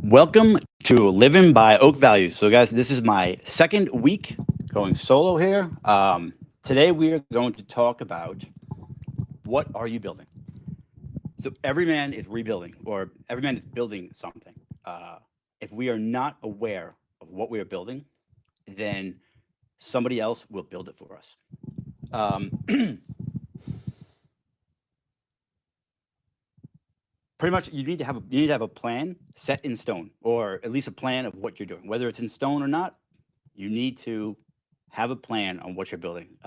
Welcome to Living by Oak Values. So, guys, this is my second week going solo here. Today, we are going to talk about what are you building? So, every man is rebuilding, or every man is building something. If we are not aware of what we are building, then somebody else will build it for us. Um, Pretty much, you need to have a plan set in stone, or at least a plan of what you're doing, whether it's in stone or not. You need to have a plan on what you're building.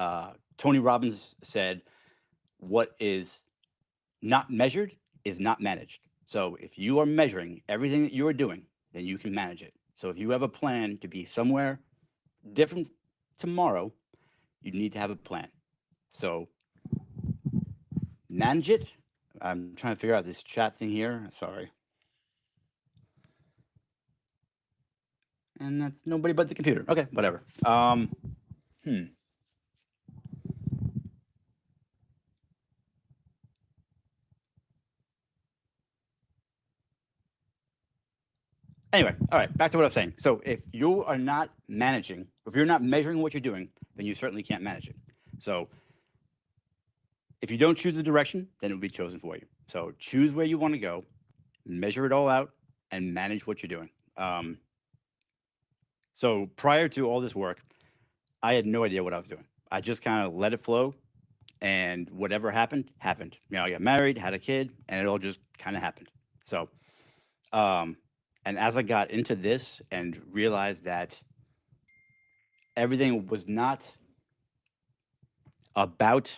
Tony Robbins said, "What is not measured is not managed." So if you are measuring everything that you are doing, then you can manage it. So if you have a plan to be somewhere different tomorrow, you need to have a plan. So manage it. I'm trying to figure out this chat thing here. Sorry. And that's nobody but the computer. Okay, whatever. Hmm. Anyway, all right, back to what I was saying. So if you are not managing, if you're not measuring what you're doing, then you certainly can't manage it. So if you don't choose the direction, then it will be chosen for you. So choose where you want to go, measure it all out, and manage what you're doing. So prior to all this work, I had no idea what I was doing. I just kind of let it flow, and whatever happened, happened. I got married, had a kid, and it all just kind of happened. So, um, and as I got into this and realized that everything was not about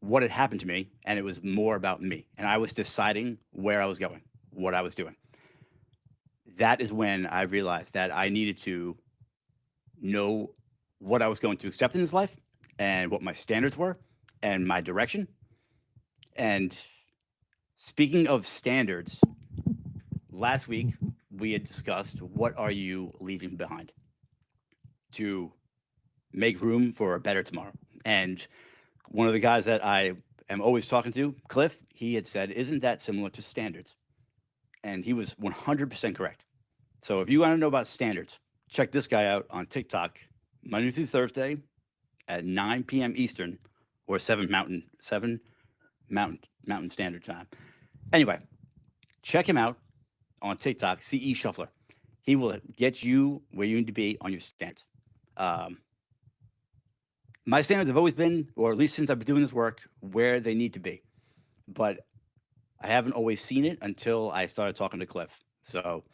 what had happened to me, and it was more about me. And I was deciding where I was going, what I was doing. That is when I realized that I needed to know what I was going to accept in this life and what my standards were and my direction. And speaking of standards, last week we had discussed what are you leaving behind to make room for a better tomorrow. And one of the guys that I am always talking to, Cliff, he had said, "Isn't that similar to standards?" And he was 100% correct. So if you want to know about standards, check this guy out on TikTok Monday through Thursday at 9 p.m. Eastern or 7 Mountain Standard Time. Anyway, check him out on TikTok, CE Shuffler. He will get you where you need to be on your standards. Um, my standards have always been, or at least since I've been doing this work, where they need to be. But I haven't always seen it until I started talking to Cliff. So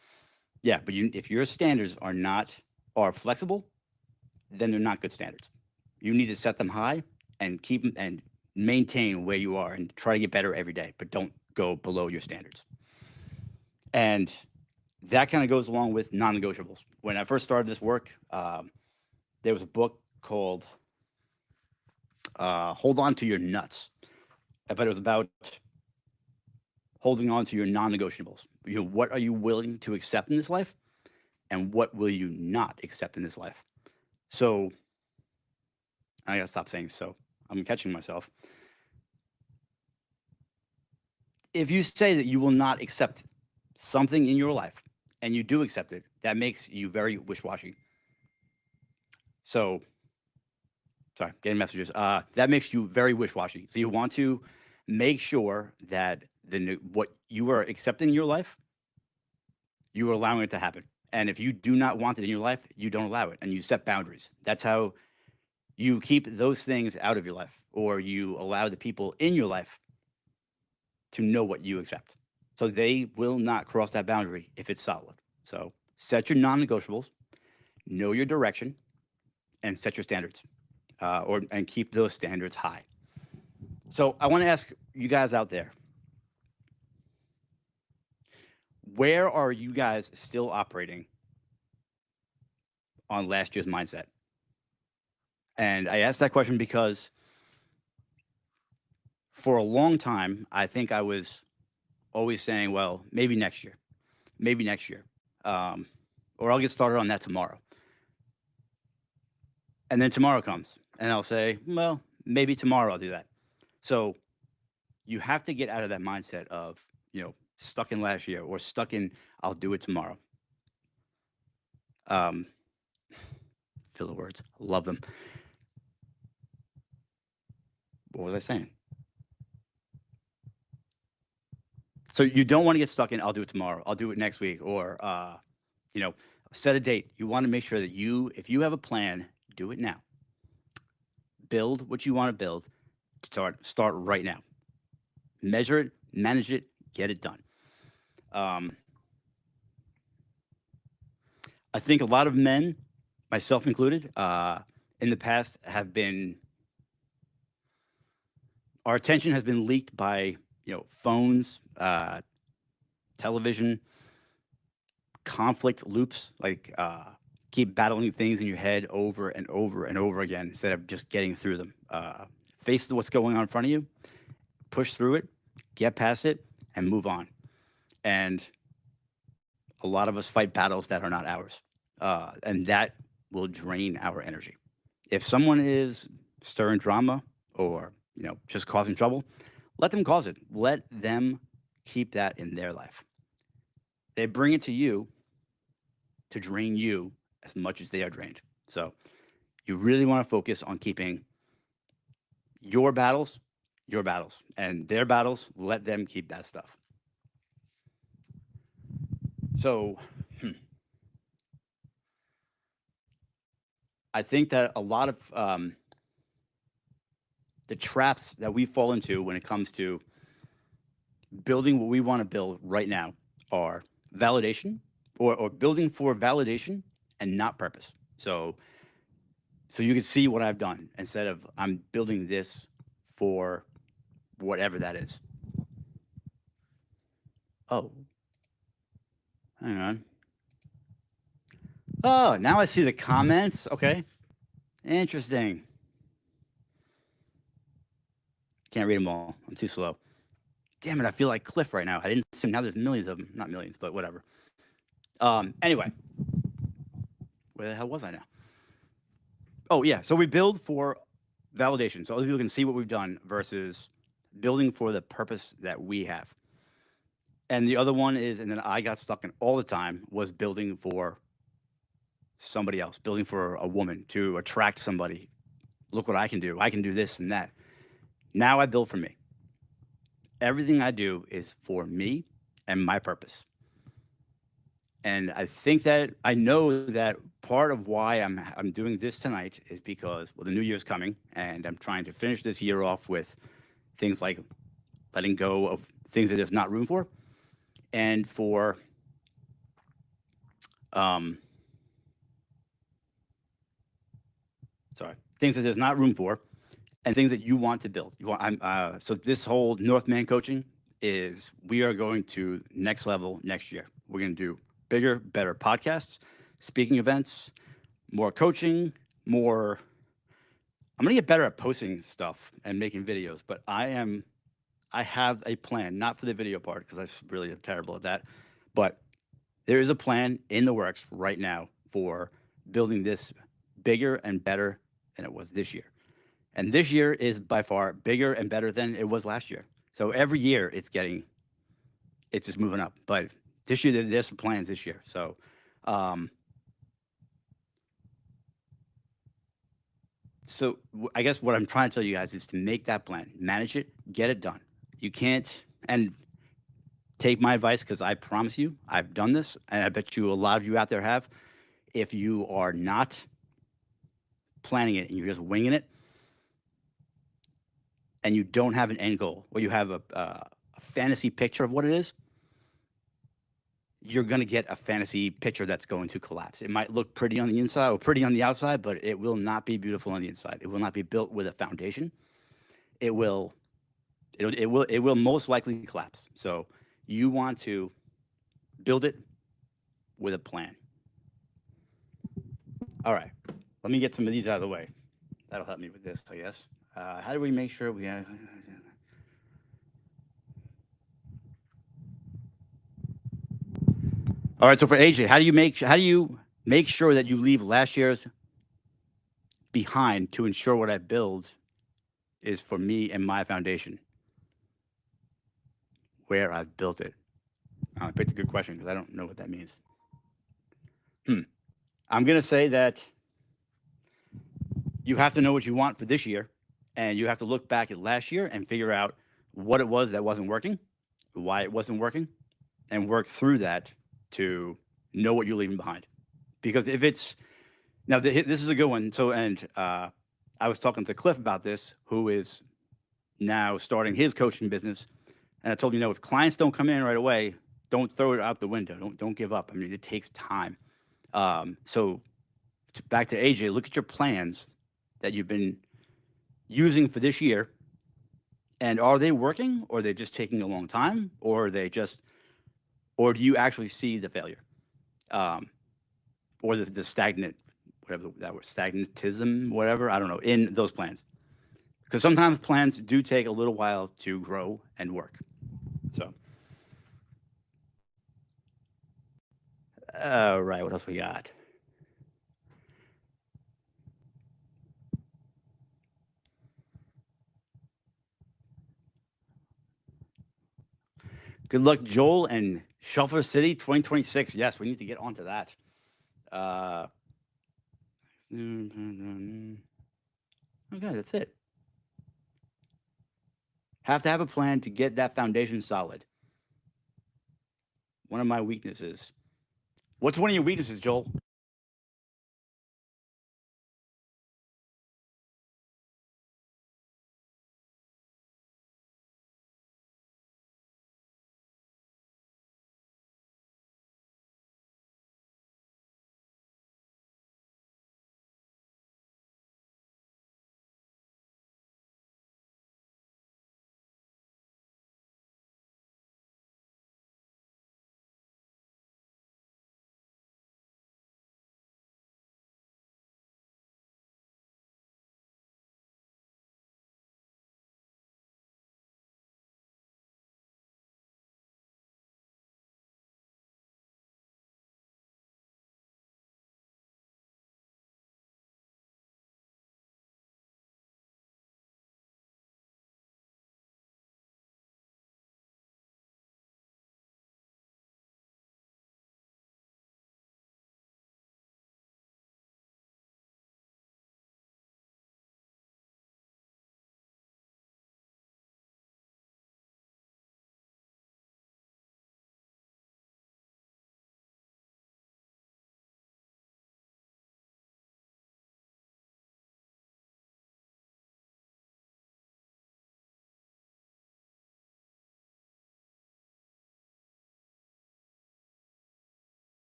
yeah, but if your standards are flexible, then they're not good standards. You need to set them high and keep them and maintain where you are and try to get better every day, but don't go below your standards. And that kind of goes along with non-negotiables. When I first started this work, there was a book called "Hold On to Your Nuts," but it was about holding on to your non-negotiables. What are you willing to accept in this life, and what will you not accept in this life? So I gotta stop saying so. I'm catching myself. If you say that you will not accept something in your life and you do accept it, that makes you very wish-washy. So, sorry, getting messages. That makes you very wish-washy. So you want to make sure that what you are accepting in your life, you are allowing it to happen. And if you do not want it in your life, you don't allow it, and you set boundaries. That's how you keep those things out of your life, or you allow the people in your life to know what you accept. So they will not cross that boundary if it's solid. So set your non-negotiables, know your direction, and set your standards, and keep those standards high. So I want to ask you guys out there, where are you guys still operating on last year's mindset? And I asked that question because for a long time, I think I was always saying, well, maybe next year, um, or I'll get started on that tomorrow. And then tomorrow comes, and I'll say, well, maybe tomorrow I'll do that. So you have to get out of that mindset of, stuck in last year, or stuck in I'll do it tomorrow. Um, Filler words, love them. What was I saying? So you don't want to get stuck in I'll do it tomorrow, I'll do it next week, or you know, set a date. You want to make sure that if you have a plan, do it now. Build what you want to build. Start right now. Measure it, manage it, get it done. Um, I think a lot of men, myself included, in the past have been our attention has been leaked by phones, television, conflict loops, like keep battling things in your head over and over and over again instead of just getting through them. Face what's going on in front of you, push through it, get past it, and move on. And a lot of us fight battles that are not ours, and that will drain our energy. If someone is stirring drama or just causing trouble, let them cause it. Let them keep that in their life. They bring it to you to drain you as much as they are drained. So you really want to focus on keeping your battles, and their battles. Let them keep that stuff. So I think that a lot of the traps that we fall into when it comes to building what we want to build right now are validation, or building for validation and not purpose. So you can see what I've done instead of I'm building this for whatever that is. Oh, hang on. Oh, now I see the comments. Okay. Interesting. Can't read them all. I'm too slow. Damn it, I feel like Cliff right now. I didn't see him. Now there's millions of them. Not millions, but whatever. Anyway, where the hell was I now? Oh, yeah. So we build for validation. So other people can see what we've done versus building for the purpose that we have. And the other one is, and then I got stuck in all the time, was building for somebody else, building for a woman to attract somebody. Look what I can do. I can do this and that. Now I build for me. Everything I do is for me and my purpose. And I think that I know that part of why I'm doing this tonight is because, well, the new year's coming, and I'm trying to finish this year off with things like letting go of things that there's not room for, and for um, things that there's not room for, and things that you want to build. So this whole Northman coaching is, we are going to next level next year. We're going to do bigger, better podcasts, speaking events, more coaching, more. I'm going to get better at posting stuff and making videos, but I have a plan, not for the video part because I really am terrible at that, but there is a plan in the works right now for building this bigger and better than it was this year. And this year is by far bigger and better than it was last year. So every year it's just moving up. But this year, there's some plans this year. Um, I guess what I'm trying to tell you guys is to make that plan, manage it, get it done. You can't, and take my advice, because I promise you, I've done this, and I bet you a lot of you out there have. If you are not planning it and you're just winging it, and you don't have an end goal, or you have a fantasy picture of what it is, you're going to get a fantasy picture that's going to collapse. It might look pretty on the inside or pretty on the outside, but it will not be beautiful on the inside. It will not be built with a foundation. It will most likely collapse. So you want to build it with a plan. All right, let me get some of these out of the way. That'll help me with this, I guess. How do we make sure we have? All right, so for AJ, how do you make sure that you leave last year's behind to ensure what I build is for me and my foundation, where I've built it? I picked a good question because I don't know what that means. I'm going to say that you have to know what you want for this year, and you have to look back at last year and figure out what it was that wasn't working, why it wasn't working, and work through that to know what you're leaving behind. Because if it's now, this is a good one. So, and I was talking to Cliff about this, who is now starting his coaching business, and I told him, if clients don't come in right away, don't throw it out the window. Don't give up. I mean, it takes time. So back to AJ, look at your plans that you've been using for this year, and are they working, or are they just taking a long time, or are they just, or do you actually see the failure, or the stagnant, whatever that was, stagnatism, whatever, I don't know, in those plans? Because sometimes plans do take a little while to grow and work. So, all right, what else we got? Good luck, Joel, and Shuffler City 2026. Yes, we need to get onto that. Uh, okay, that's it. Have to have a plan to get that foundation solid. One of my weaknesses. What's one of your weaknesses, Joel?